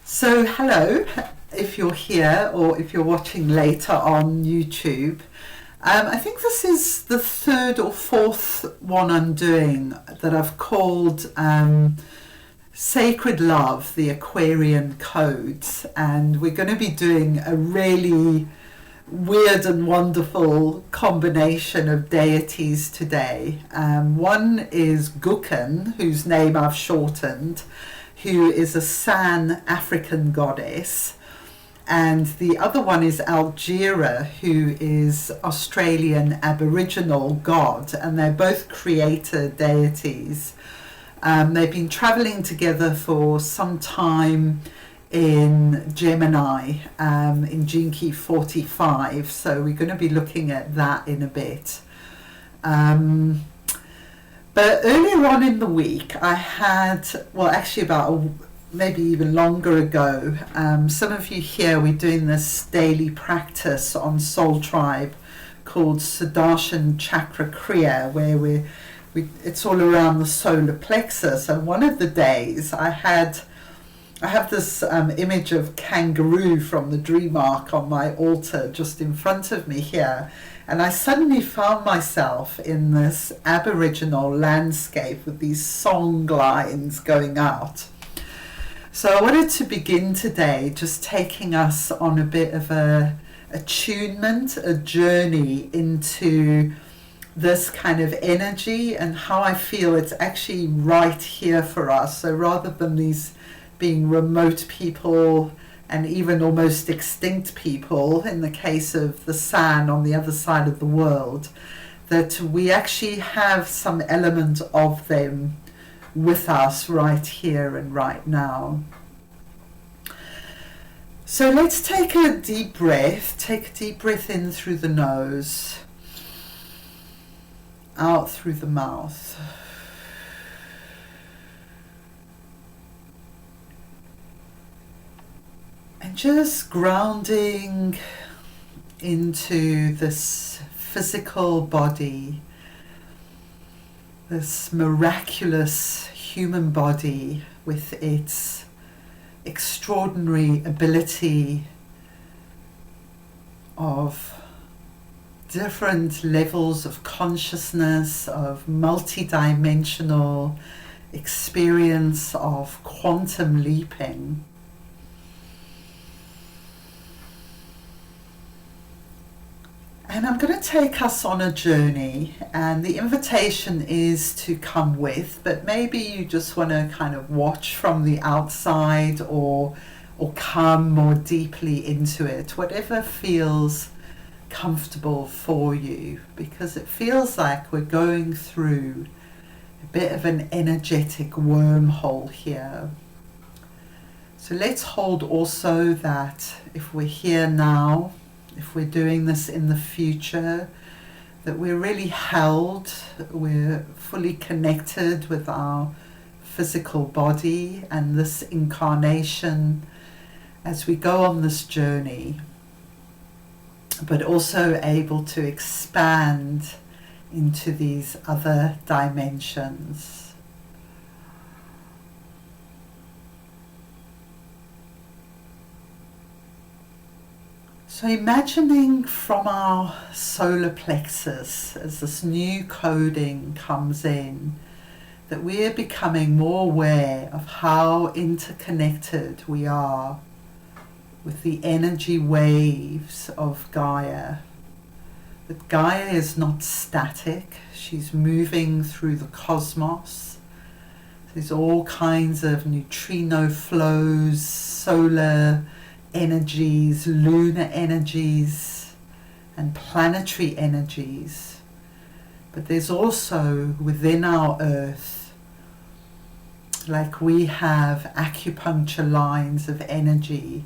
So, hello, if you're here or if you're watching later on YouTube. I think this is the third or fourth one I'm doing that I've called Sacred Love, the Aquarian Codes. And we're going to be doing a really weird and wonderful combination of deities today. One is Gukan, whose name I've shortened, who is a San African goddess, and the other one is Altjira, who is Australian Aboriginal god, and they're both creator deities. They've been traveling together for some time in Gemini, in Gene Key 45, so we're going to be looking at that in a bit. But earlier on in the week, I had, well, actually maybe even longer ago, some of you here, we're doing this daily practice on Soul Tribe called Sudarshan Chakra Kriya, where it's all around the solar plexus. And one of the days I have this image of kangaroo from the dream arc on my altar just in front of me here. And I suddenly found myself in this Aboriginal landscape with these song lines going out. So I wanted to begin today just taking us on a bit of a attunement, a journey into this kind of energy and how I feel it's actually right here for us. So rather than these being remote people and even almost extinct people, in the case of the San on the other side of the world, that we actually have some element of them with us right here and right now. So let's take a deep breath in through the nose, out through the mouth. And just grounding into this physical body, this miraculous human body with its extraordinary ability of different levels of consciousness, of multidimensional experience, of quantum leaping. And I'm going to take us on a journey, and the invitation is to come with, but maybe you just want to kind of watch from the outside or come more deeply into it, whatever feels comfortable for you, because it feels like we're going through a bit of an energetic wormhole here. So let's hold also that if we're here now, if we're doing this in the future, that we're really held, we're fully connected with our physical body and this incarnation as we go on this journey, but also able to expand into these other dimensions. So imagining from our solar plexus, as this new coding comes in, that we're becoming more aware of how interconnected we are with the energy waves of Gaia. That Gaia is not static, she's moving through the cosmos. There's all kinds of neutrino flows, solar energies, lunar energies, and planetary energies. But there's also within our earth, like we have acupuncture lines of energy,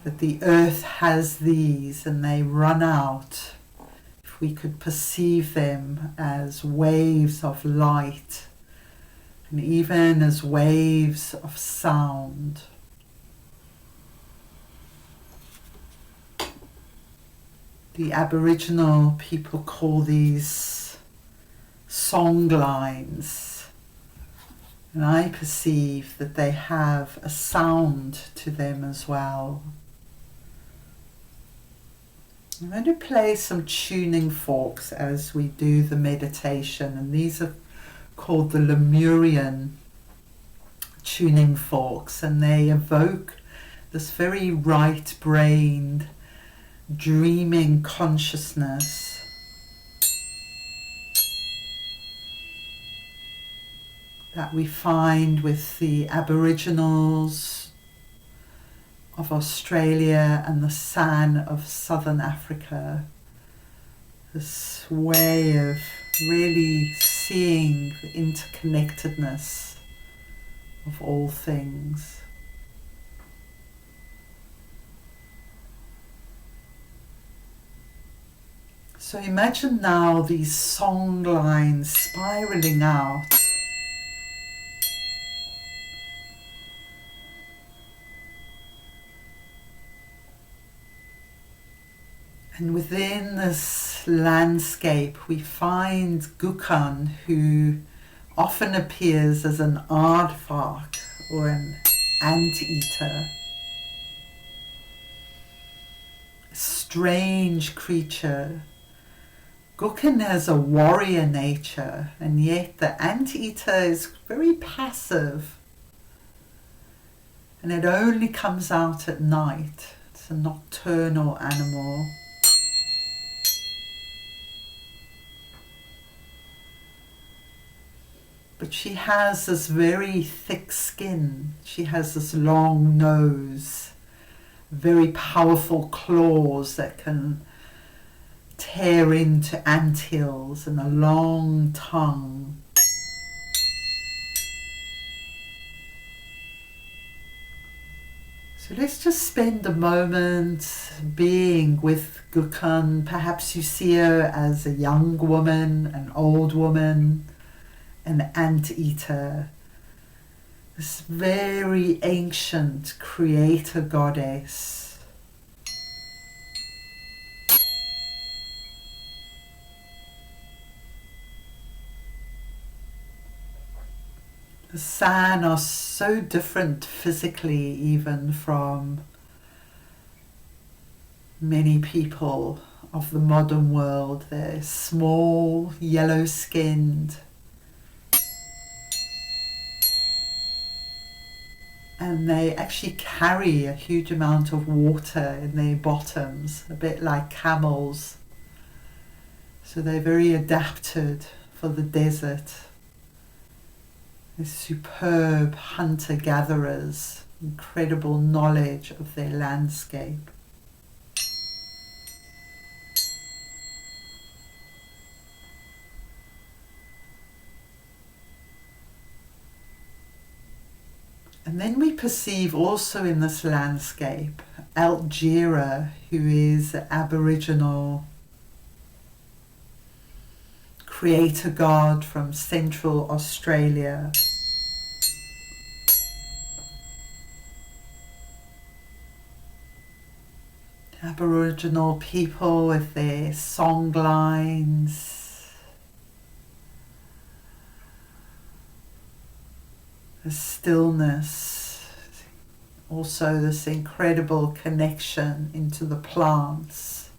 that the earth has these and they run out. If we could perceive them as waves of light and even as waves of sound. The Aboriginal people call these songlines, And I perceive that they have a sound to them as well. I'm going to play some tuning forks as we do the meditation, and these are called the Lemurian tuning forks, and they evoke this very right-brained, dreaming consciousness. That we find with the Aboriginals of Australia and the San of Southern Africa. This way of really seeing the interconnectedness of all things. So imagine now these song lines spiraling out. And within this landscape we find Kun, who often appears as an aardvark or an anteater. A strange creature. Kun has a warrior nature, and yet the anteater is very passive. And it only comes out at night. It's a nocturnal animal. But she has this very thick skin. She has this long nose, very powerful claws that can tear into anthills, and a long tongue. So let's just spend a moment being with Kun. Perhaps you see her as a young woman, an old woman, an anteater, this very ancient creator goddess. The San are so different physically even from many people of the modern world. They're small, yellow-skinned, and they actually carry a huge amount of water in their bottoms, a bit like camels. So they're very adapted for the desert. They're superb hunter-gatherers, incredible knowledge of their landscape. And then we perceive also in this landscape Altjira, who is an Aboriginal creator god from Central Australia. Aboriginal people with their songlines, the stillness, also this incredible connection into the plants,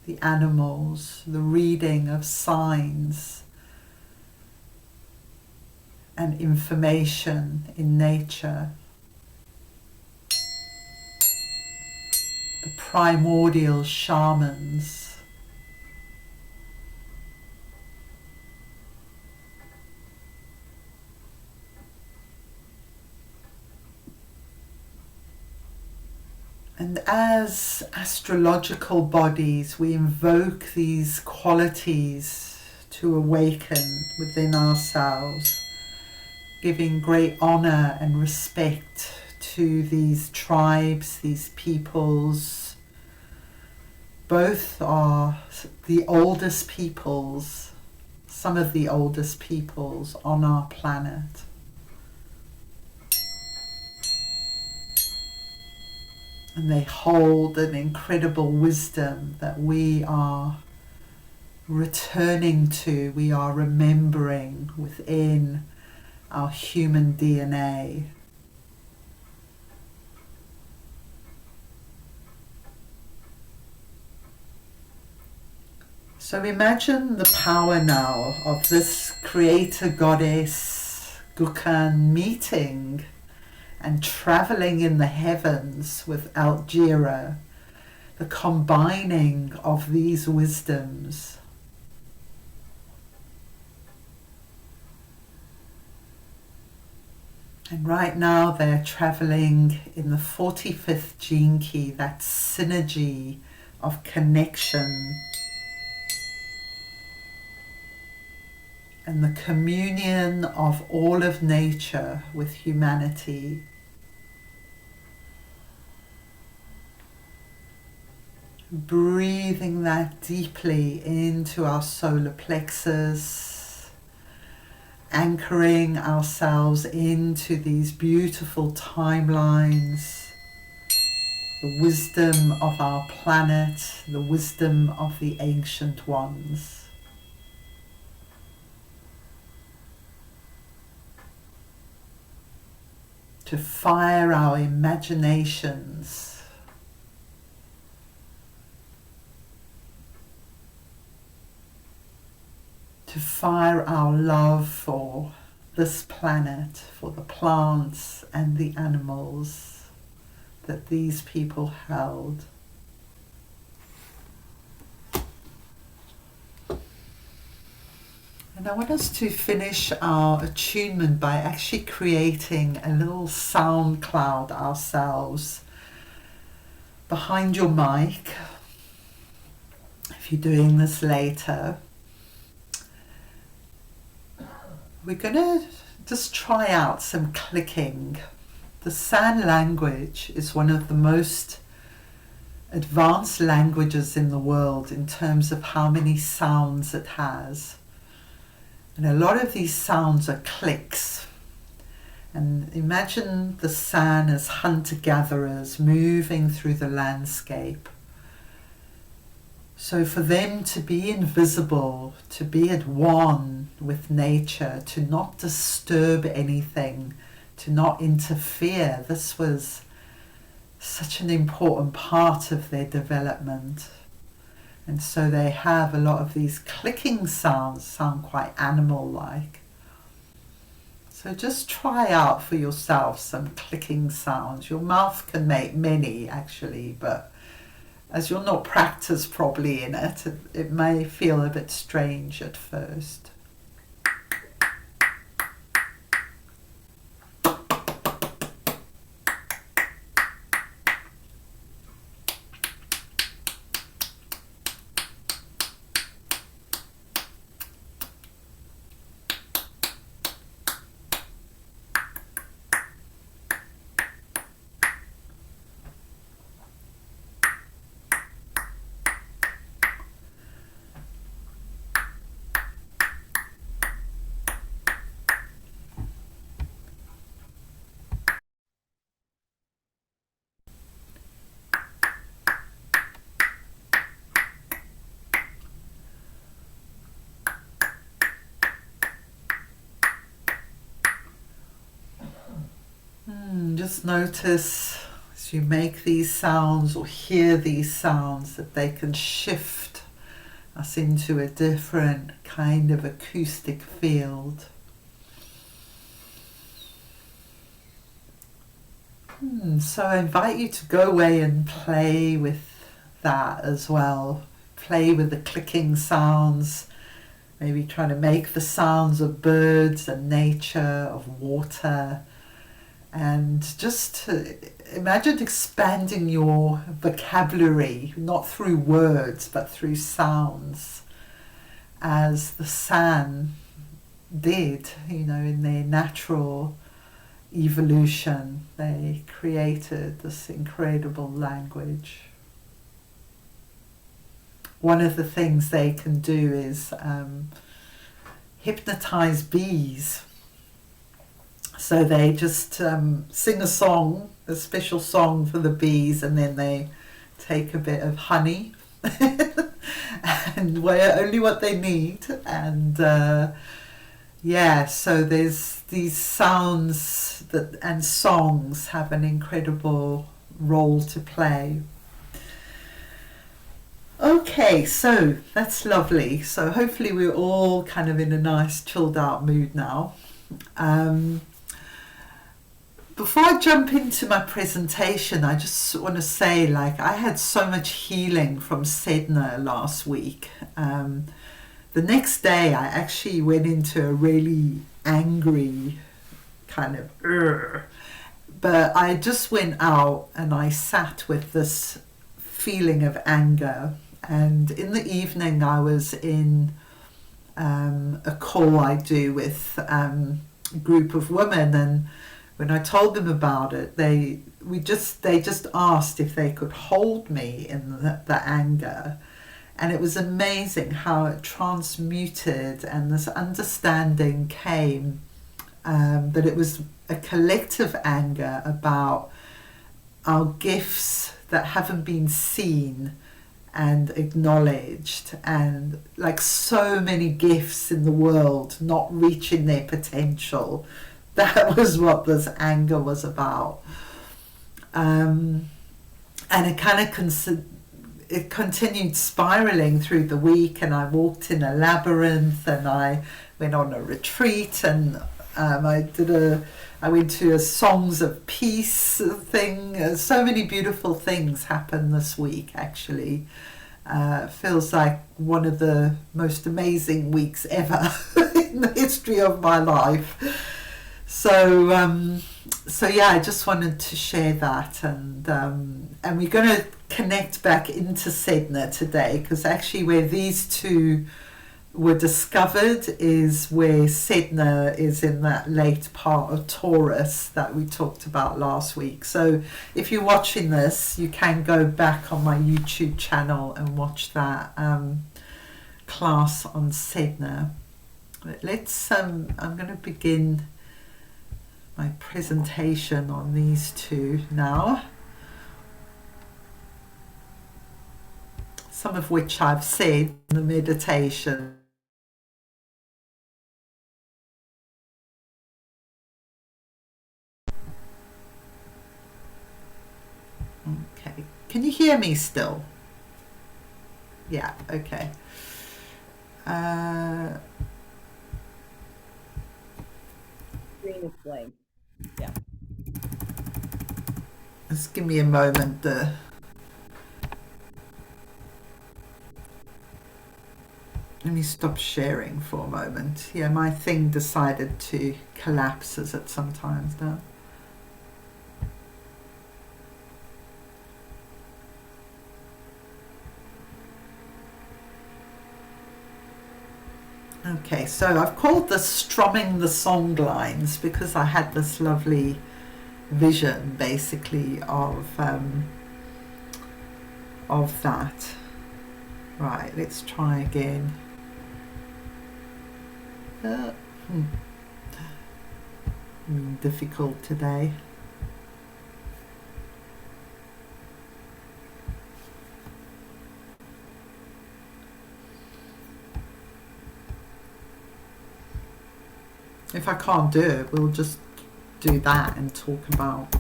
the animals, the reading of signs and information in nature. The primordial shamans. And as astrological bodies, we invoke these qualities to awaken within ourselves, giving great honor and respect to these tribes, these peoples. Both are the oldest peoples, some of the oldest peoples on our planet. And they hold an incredible wisdom that we are returning to, we are remembering within our human DNA. So imagine the power now of this creator goddess Gukan meeting and traveling in the heavens with Altjira, the combining of these wisdoms. And right now they're traveling in the 45th gene key, that synergy of connection and the communion of all of nature with humanity. Breathing that deeply into our solar plexus, anchoring ourselves into these beautiful timelines, the wisdom of our planet, the wisdom of the ancient ones. To fire our imaginations, to fire our love for this planet, for the plants and the animals that these people held. And I want us to finish our attunement by actually creating a little sound cloud ourselves behind your mic. If you're doing this later, we're going to just try out some clicking. The San language is one of the most advanced languages in the world in terms of how many sounds it has. And a lot of these sounds are clicks. And imagine the San as hunter-gatherers moving through the landscape. So for them to be invisible, to be at one with nature, to not disturb anything, to not interfere, this was such an important part of their development. And so they have a lot of these clicking sounds, sound quite animal-like. So just try out for yourself some clicking sounds. Your mouth can make many actually, but as you're not practiced properly in it, it may feel a bit strange at first. Just notice as you make these sounds or hear these sounds that they can shift us into a different kind of acoustic field. So I invite you to go away and play with that as well. Play with the clicking sounds, maybe trying to make the sounds of birds and nature, of water. And just imagine expanding your vocabulary, not through words, but through sounds, as the San did, in their natural evolution. They created this incredible language. One of the things they can do is hypnotize bees. So they just sing a song, a special song for the bees, and then they take a bit of honey and wear only what they need. And so there's these sounds and songs have an incredible role to play. Okay, so that's lovely. So hopefully we're all kind of in a nice chilled out mood now. Before I jump into my presentation, I just want to say, like, I had so much healing from Sedna last week. The next day I actually went into a really angry kind of but I just went out and I sat with this feeling of anger, and in the evening I was in a call I do with a group of women, and when I told them about it, they just asked if they could hold me in the anger. And it was amazing how it transmuted and this understanding came, that it was a collective anger about our gifts that haven't been seen and acknowledged, and like so many gifts in the world not reaching their potential. That was what this anger was about. And it kind of it continued spiraling through the week, and I walked in a labyrinth, and I went on a retreat, and I went to a Songs of Peace thing. So many beautiful things happened this week, actually. Feels like one of the most amazing weeks ever in the history of my life. So yeah, I just wanted to share that, and we're going to connect back into Sedna today, because actually where these two were discovered is where Sedna is in that late part of Taurus that we talked about last week. So if you're watching this, you can go back on my YouTube channel and watch that class on Sedna. But let's I'm going to begin my presentation on these two now, some of which I've said in the meditation. Okay, can you hear me still? Yeah, okay. Screen is blank. Yeah. Just give me a moment. Let me stop sharing for a moment. Yeah, my thing decided to collapse, as it sometimes does. Okay, so I've called this Strumming the Songlines because I had this lovely vision, basically, of that. Right, let's try again. Difficult today. If I can't do it, we'll just do that and talk about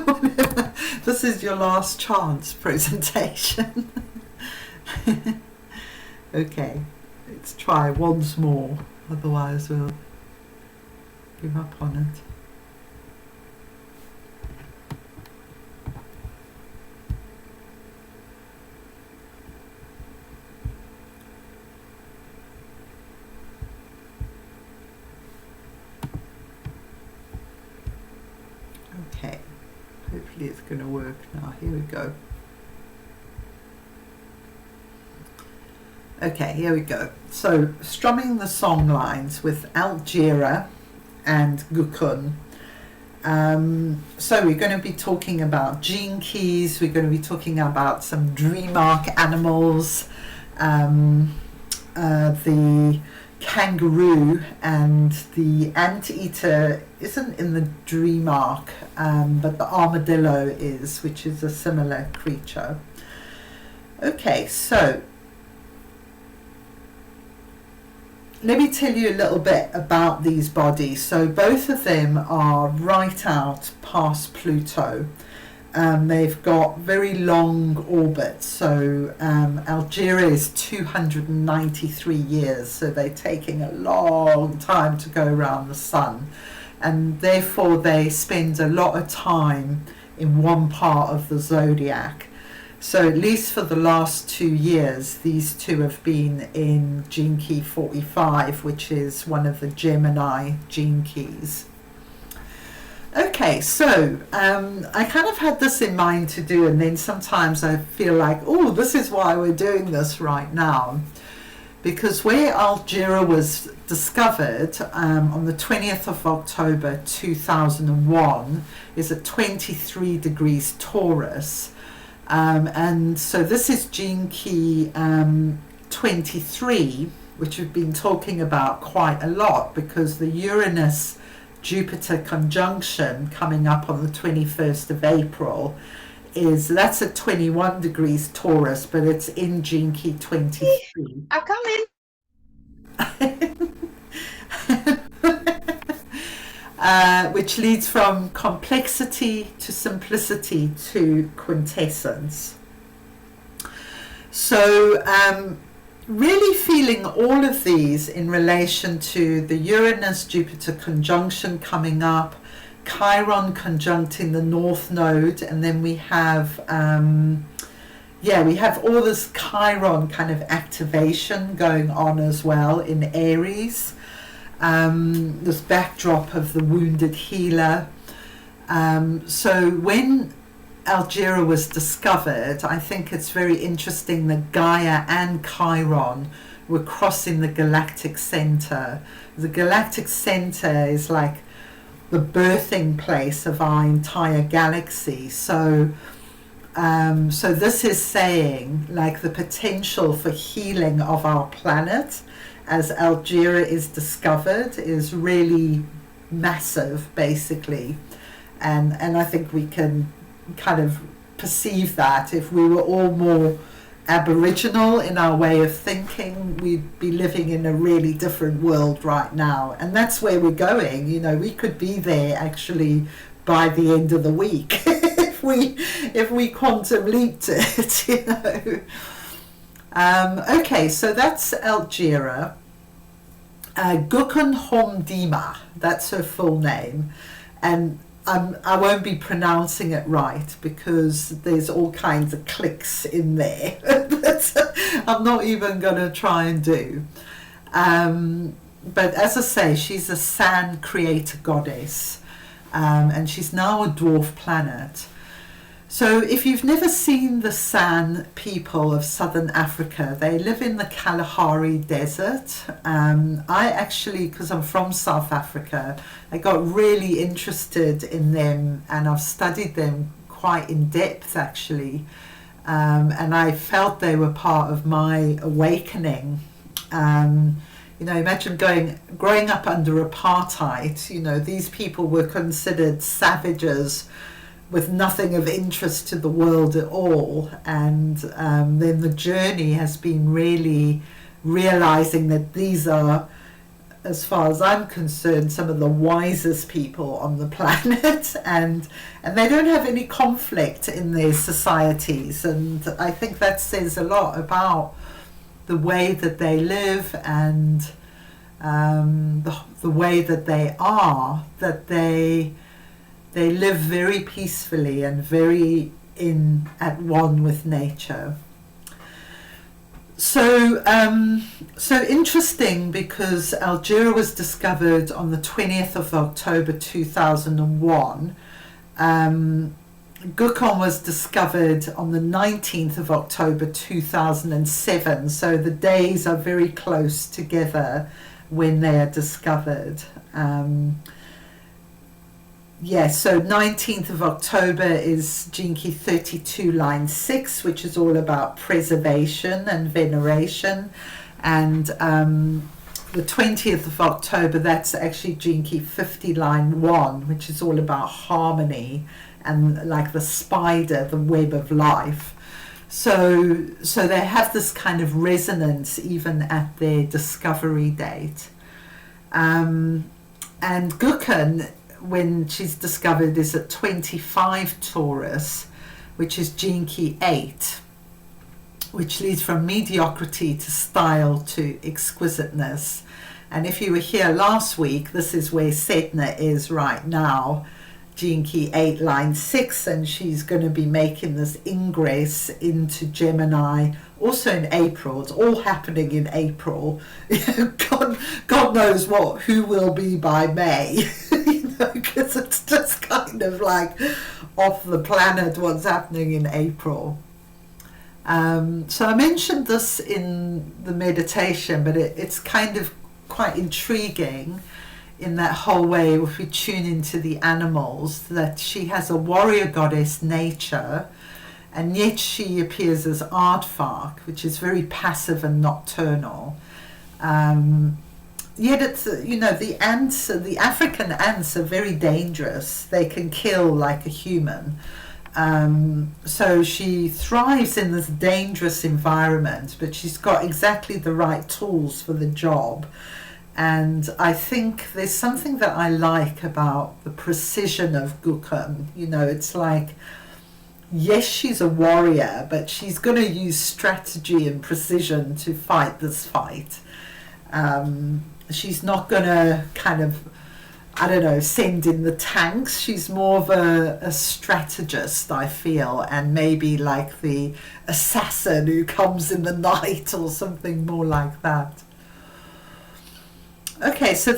whatever. This is your last chance presentation. Okay, let's try once more, otherwise we'll give up on it. Okay, hopefully it's going to work now. Here we go. Okay, here we go. So, Strumming the Songlines with Altjira and Kun. So we're going to be talking about gene keys, we're going to be talking about some dream arc animals, the kangaroo and the anteater isn't in the dream arc, but the armadillo is, which is a similar creature. Okay, so let me tell you a little bit about these bodies. So both of them are right out past Pluto. They've got very long orbits. So Altjira is 293 years, so they're taking a long time to go around the sun, and therefore they spend a lot of time in one part of the zodiac. So at least for the last 2 years, these two have been in gene key 45, which is one of the Gemini gene keys. Okay, so I kind of had this in mind to do, and then sometimes I feel like, oh, this is why we're doing this right now. Because where Altjira was discovered on the 20th of October 2001 is at 23 degrees Taurus. And so this is gene key 23, which we've been talking about quite a lot, because the Uranus-Jupiter conjunction coming up on the 21st of April that's at 21 degrees Taurus, but it's in gene key 23. I'm coming. Which leads from complexity to simplicity to quintessence. So really feeling all of these in relation to the Uranus-Jupiter conjunction coming up, Chiron conjuncting the North Node, and then we have we have all this Chiron kind of activation going on as well in Aries. This backdrop of the wounded healer. So when Altjira was discovered, I think it's very interesting that Gaia and Chiron were crossing the galactic center. The galactic center is like the birthing place of our entire galaxy. So this is saying like the potential for healing of our planet as Altjira is discovered is really massive, basically. And I think we can kind of perceive that if we were all more Aboriginal in our way of thinking, we'd be living in a really different world right now. And that's where we're going. You know, we could be there actually by the end of the week if we quantum leaped it, you know. Okay, so that's Altjira. Kun, that's her full name. And I won't be pronouncing it right because there's all kinds of clicks in there that I'm not even going to try and do. But as I say, she's a sand creator goddess, and she's now a dwarf planet. So if you've never seen the San people of southern Africa, they live in the Kalahari Desert. I actually, because I'm from South Africa, I got really interested in them and I've studied them quite in depth actually. And I felt they were part of my awakening. You know, imagine growing up under apartheid. You know, these people were considered savages with nothing of interest to the world at all, and then the journey has been really realizing that these are, as far as I'm concerned, some of the wisest people on the planet, and they don't have any conflict in their societies, and I think that says a lot about the way that they live and the way that they are, that they live very peacefully and very at one with nature. So interesting, because Altjira was discovered on the 20th of October 2001. Gukon was discovered on the 19th of October 2007. So the days are very close together when they are discovered. Yes, so 19th of October is gene key 32 line 6, which is all about preservation and veneration. And the 20th of October, that's actually gene key 50 line 1, which is all about harmony and like the spider, the web of life. So they have this kind of resonance even at their discovery date. And Kun, when she's discovered, is at 25 Taurus, which is gene key 8, which leads from mediocrity to style to exquisiteness. And if you were here last week, this is where Setna is right now, gene key 8, line 6, and she's going to be making this ingress into Gemini also in April. It's all happening in April. God knows who will be by May, because it's just kind of like off the planet what's happening in April. So I mentioned this in the meditation, but it's kind of quite intriguing in that whole way, if we tune into the animals, that she has a warrior goddess nature, and yet she appears as aardvark, which is very passive and nocturnal. Yet it's, the ants, the African ants are very dangerous. They can kill like a human. So she thrives in this dangerous environment, but she's got exactly the right tools for the job. And I think there's something that I like about the precision of Kun. It's like, yes, she's a warrior, but she's going to use strategy and precision to fight this fight. She's not going to kind of, send in the tanks. She's more of a strategist, I feel, and maybe like the assassin who comes in the night or something more like that. Okay, so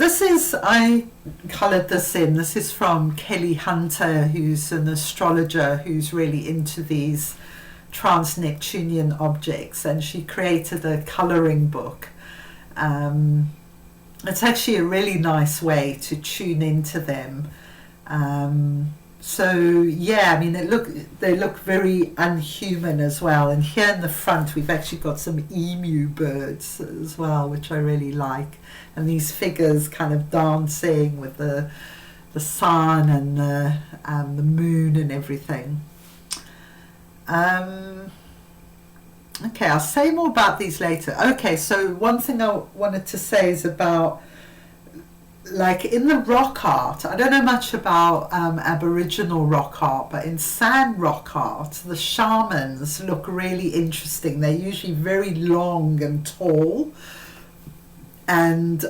I coloured this in. This is from Kelly Hunter, who's an astrologer who's really into these trans-Neptunian objects, and she created a colouring book. It's actually a really nice way to tune into them. So yeah, they look very unhuman as well. And here in the front, we've actually got some emu birds as well, which I really like. And these figures kind of dancing with the sun and the moon and everything. Okay, I'll say more about these later. Okay, so one thing I wanted to say is about, like, in the rock art, I don't know much about Aboriginal rock art, but in sand rock art, the shamans look really interesting. They're usually very long and tall. And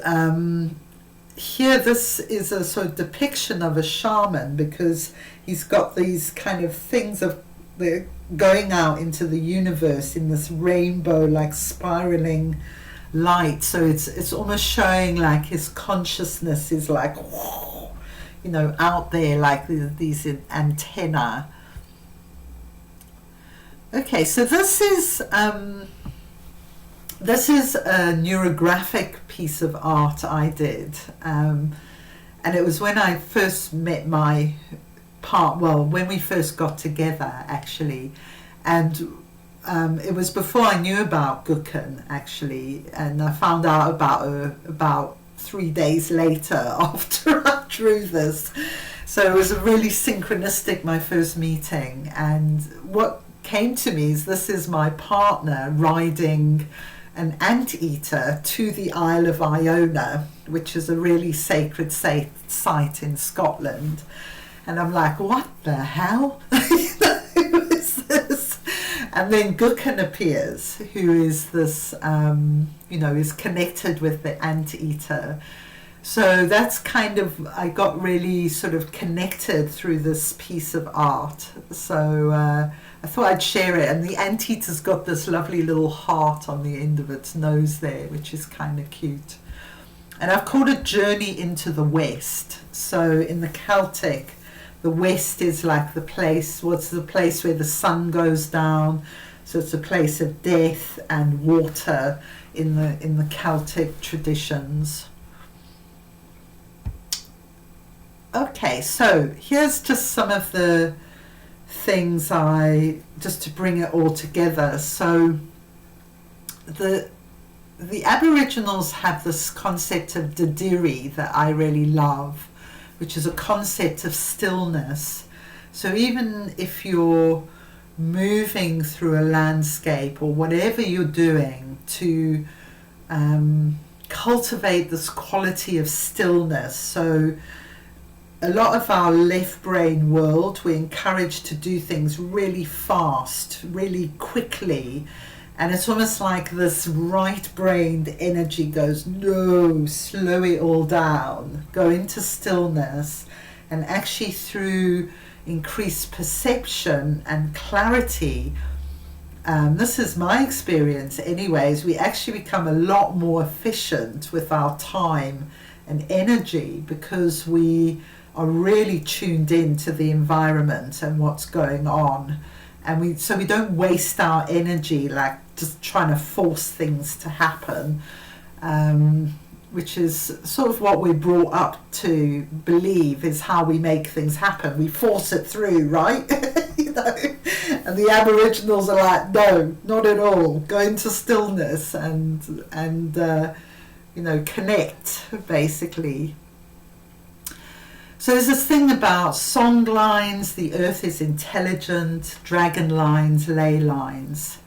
here, this is a sort of depiction of a shaman, because he's got these kind of things of the going out into the universe in this rainbow, like spiraling light. So it's almost showing like his consciousness is like, out there, like these antenna. Okay, so this is a neurographic piece of art I did, and it was when I first met my when we first got together, actually, and it was before I knew about Kun, actually, and I found out about her about 3 days later after I drew this. So it was really synchronistic, my first meeting. And what came to me is, this is my partner riding an anteater to the Isle of Iona, which is a really sacred site in Scotland. And I'm like, what the hell? Who is this? And then Kun appears, who is this, is connected with the anteater. So that's kind of, I got really sort of connected through this piece of art. So I thought I'd share it. And the anteater's got this lovely little heart on the end of its nose there, which is kind of cute. And I've called it Journey into the West. So in the Celtic, the West is like the place where the sun goes down. So it's a place of death and water in the Celtic traditions. Okay, so here's just some of the things just to bring it all together. So the Aboriginals have this concept of Didiri that I really love, which is a concept of stillness. So even if you're moving through a landscape or whatever you're doing to cultivate this quality of stillness. So a lot of our left brain world, we're encouraged to do things really fast, really quickly, and it's almost like this right-brained energy goes, no, slow it all down, go into stillness, and actually through increased perception and clarity, this is my experience anyways, we actually become a lot more efficient with our time and energy because we are really tuned into the environment and what's going on, and we don't waste our energy like just trying to force things to happen, which is sort of what we're brought up to believe is how we make things happen. We force it through, right? You know, and the Aboriginals are like, no, not at all. Go into stillness and you know, connect basically. So there's this thing about song lines, the earth is intelligent, dragon lines, ley lines.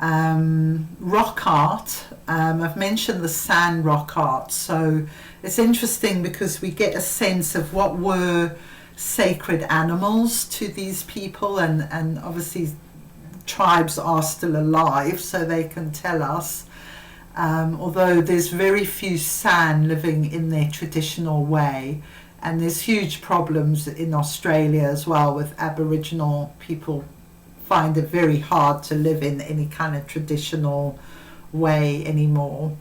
Rock art, I've mentioned the sand rock art, so it's interesting because we get a sense of what were sacred animals to these people, and obviously tribes are still alive so they can tell us, although there's very few San living in their traditional way, and there's huge problems in Australia as well with Aboriginal people find it very hard to live in any kind of traditional way anymore.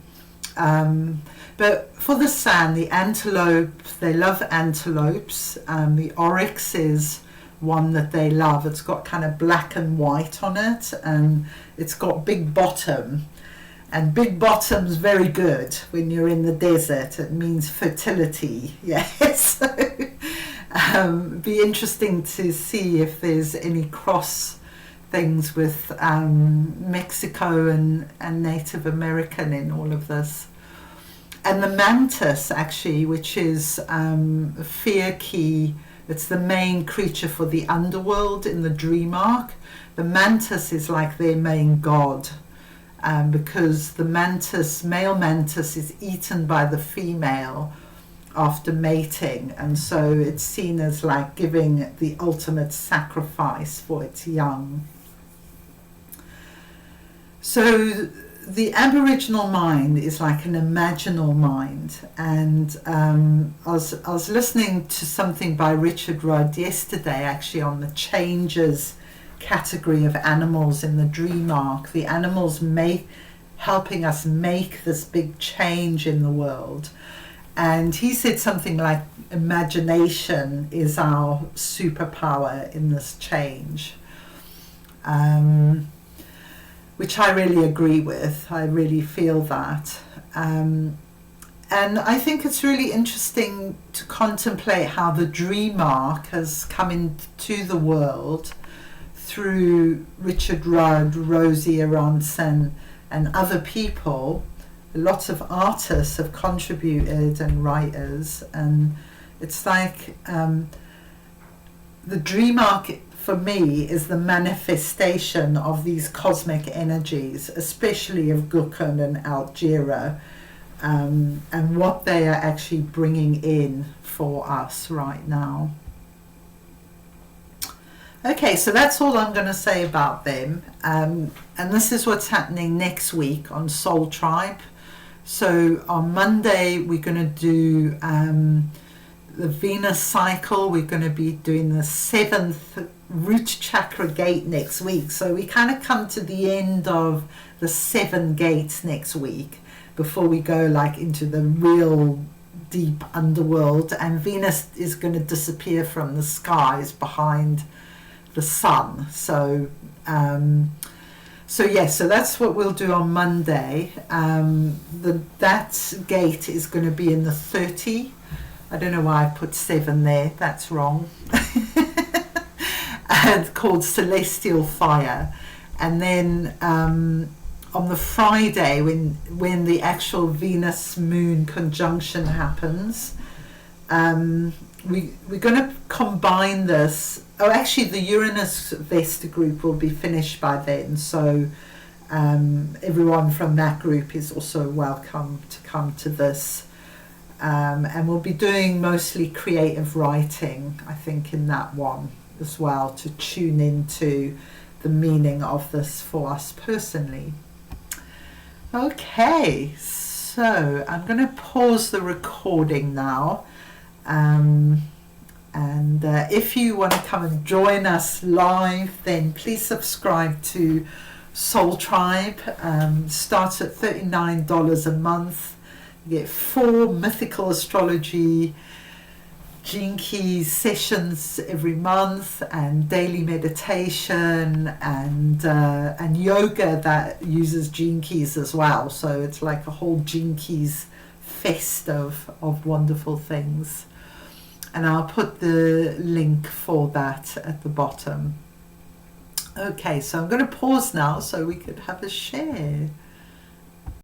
But for the San, the antelope, they love antelopes. The oryx is one that they love. It's got kind of black and white on it, and it's got big bottom. And big bottom's very good when you're in the desert. It means fertility. Yes. Be interesting to see if there's any cross things with Mexico and Native American in all of this. And the mantis, actually, which is a fear key, it's the main creature for the underworld in the dream arc. The mantis is like their main god, because the mantis, male mantis, is eaten by the female after mating, and so it's seen as like giving the ultimate sacrifice for its young. So the Aboriginal mind is like an imaginal mind, and I was listening to something by Richard Rudd yesterday, actually, on the changes category of animals in the dream arc. The animals helping us make this big change in the world, and he said something like imagination is our superpower in this change. Which I really agree with. I really feel that. And I think it's really interesting to contemplate how the dream arc has come into the world through Richard Rudd, Rosie Aronson, and other people. Lots of artists have contributed and writers, and it's like the dream arc for me is the manifestation of these cosmic energies, especially of Kun and Altjira, and what they are actually bringing in for us right now. Okay, so that's all I'm going to say about them, and this is what's happening next week on Soul Tribe. So on Monday we're going to do the Venus cycle. We're going to be doing the 7th root chakra gate next week, so we kind of come to the end of the 7 gates next week before we go like into the real deep underworld, and Venus is going to disappear from the skies behind the sun. So so that's what we'll do on Monday. That gate is going to be in the 30. I don't know why I put 7 there, that's wrong. And called Celestial Fire. And then on the Friday, when the actual Venus Moon conjunction happens, we're going to combine this. Oh, actually, the Uranus Vesta group will be finished by then, so everyone from that group is also welcome to come to this. And we'll be doing mostly creative writing, I think, in that one as well, to tune into the meaning of this for us personally. Okay, so I'm going to pause the recording now. And if you want to come and join us live, then please subscribe to Soul Tribe. Starts at $39 a month. You get 4 mythical astrology Gene Keys sessions every month, and daily meditation, and yoga that uses Gene Keys as well. So it's like a whole Gene Keys fest of wonderful things. And I'll put the link for that at the bottom. Okay, so I'm going to pause now so we could have a share.